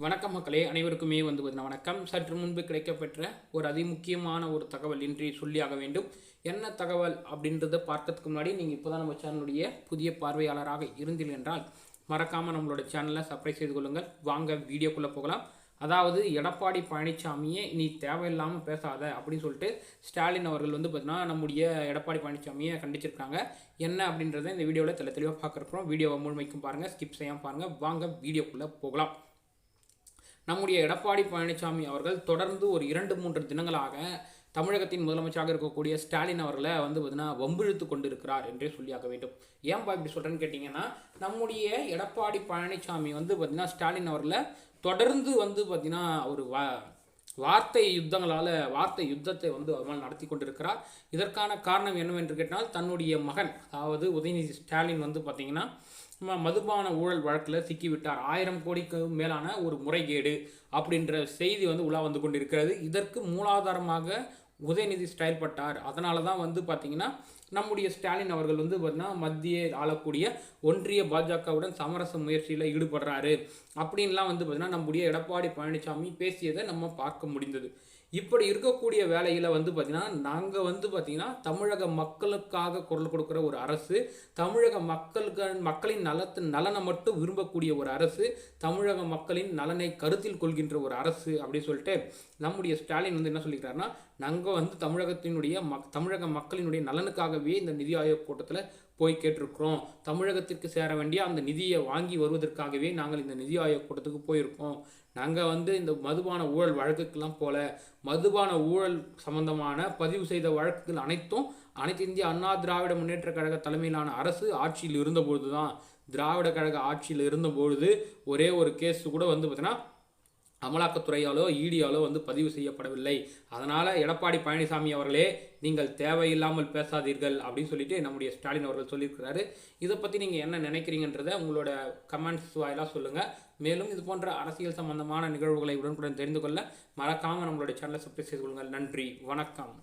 வணக்கம் மக்களே, அனைவருக்குமே வணக்கம். சற்று முன்பு கிடைக்கப்பெற்ற ஒரு அதிமுக்கியமான ஒரு தகவல் இன்றி சொல்லியாக வேண்டும். என்ன தகவல் அப்படின்றத பார்க்கறதுக்கு முன்னாடி நீங்கள் இப்போ தான் நம்ம சேனலுடைய புதிய பார்வையாளராக இருந்தீர்கள் என்றால் மறக்காமல் நம்மளோட சேனலை சப்ஸ்கிரைப் செய்து கொள்ளுங்கள். வாங்க வீடியோக்குள்ளே போகலாம். அதாவது எடப்பாடி பழனிசாமியே நீ தேவையில்லாமல் பேசாத அப்படின்னு சொல்லிட்டு ஸ்டாலின் அவர்கள் பார்த்தீங்கன்னா நம்முடைய எடப்பாடி பழனிசாமியை கண்டிச்சிருக்காங்க. என்ன அப்படின்றத இந்த வீடியோவில் தெளிவாக பார்க்குறோம். வீடியோவை முழுமைக்கும் பாருங்கள், ஸ்கிப் செய்யாமல் பாருங்கள். வாங்க வீடியோக்குள்ளே போகலாம். நம்முடைய எடப்பாடி பழனிசாமி அவர்கள் தொடர்ந்து ஒரு 2-3 தினங்களாக தமிழகத்தின் முதலமைச்சராக இருக்கக்கூடிய ஸ்டாலின் அவர்களை பார்த்தீங்கன்னா வம்பிழுத்து கொண்டு இருக்கிறார் என்றே சொல்லியாக வேண்டும். ஏன்பா இப்படி சொல்கிறேன்னு கேட்டிங்கன்னா, நம்முடைய எடப்பாடி பழனிசாமி பார்த்தீங்கன்னா ஸ்டாலின் அவர்களை தொடர்ந்து பார்த்தீங்கன்னா ஒரு வார்த்தை யுத்தத்தை அவர்கள் நடத்தி கொண்டிருக்கிறார். இதற்கான காரணம் என்னவென்று கேட்டால், தன்னுடைய மகன் அதாவது உதயநிதி ஸ்டாலின் பார்த்தீங்கன்னா மதுபான ஊழல் வழக்கில் சிக்கிவிட்டார். 1000 கோடிக்கு மேலான ஒரு முறைகேடு அப்படின்ற செய்தி உலா வந்து கொண்டிருக்கிறது. இதற்கு மூலாதாரமாக உதயநிதி செயல்பட்டார். அதனால தான் பார்த்தீங்கன்னா நம்முடைய ஸ்டாலின் அவர்கள் பார்த்தீங்கன்னா மத்திய ஆளக்கூடிய ஒன்றிய பாஜகவுடன் சமரச முயற்சியில் ஈடுபடுறாரு அப்படின்லாம் பார்த்தீங்கன்னா நம்முடைய எடப்பாடி பழனிசாமி பேசியதை நம்ம பார்க்க முடிந்தது. இப்படி இருக்கக்கூடிய வேலையில் பார்த்தீங்கன்னா நாங்கள் பார்த்தீங்கன்னா தமிழக மக்களுக்காக குரல் கொடுக்குற ஒரு அரசு, தமிழக மக்களின் நலனை மட்டும் விரும்பக்கூடிய ஒரு அரசு, தமிழக மக்களின் நலனை கருத்தில் கொள்கின்ற ஒரு அரசு அப்படின்னு சொல்லிட்டு நம்முடைய ஸ்டாலின் என்ன சொல்லிக்கிறாருன்னா, நாங்கள் தமிழக மக்களினுடைய நலனுக்காகவே இந்த நிதி ஆயோக் கூட்டத்தில் போய் கேட்டிருக்கிறோம். தமிழகத்திற்கு சேர வேண்டிய அந்த நிதியை வாங்கி வருவதற்காகவே நாங்கள் இந்த நிதி ஆயோக் கூட்டத்துக்கு போயிருக்கோம். நாங்கள் இந்த மதுபான ஊழல் வழக்குக்கெல்லாம் போல, மதுபான ஊழல் சம்பந்தமான பதிவு செய்த வழக்குகள் அனைத்து இந்திய அண்ணா திராவிட முன்னேற்ற கழக தலைமையிலான அரசு ஆட்சியில் இருந்தபொழுது தான், திராவிட கழக ஆட்சியில் இருந்தபொழுது ஒரே ஒரு கேஸ் கூட பார்த்தீங்கன்னா அமலாக்கத்துறையாலோ ஈடியாலோ பதிவு செய்யப்படவில்லை. அதனால் எடப்பாடி பழனிசாமி அவர்களே நீங்கள் தேவையில்லாமல் பேசாதீர்கள் அப்படின்னு சொல்லிட்டு நம்முடைய ஸ்டாலின் அவர்கள் சொல்லியிருக்கிறாரு. இதை பற்றி நீங்கள் என்ன நினைக்கிறீங்கன்றதை உங்களோட கமெண்ட்ஸ் வாயிலாக சொல்லுங்கள். மேலும் இது போன்ற அரசியல் சம்பந்தமான நிகழ்வுகளை உடனுக்குடன் தெரிந்து கொள்ள மறக்காமல் நம்மளுடைய சேனலை சப்ஸ்கிரைப் செய்து கொள்ளுங்கள். நன்றி, வணக்கம்.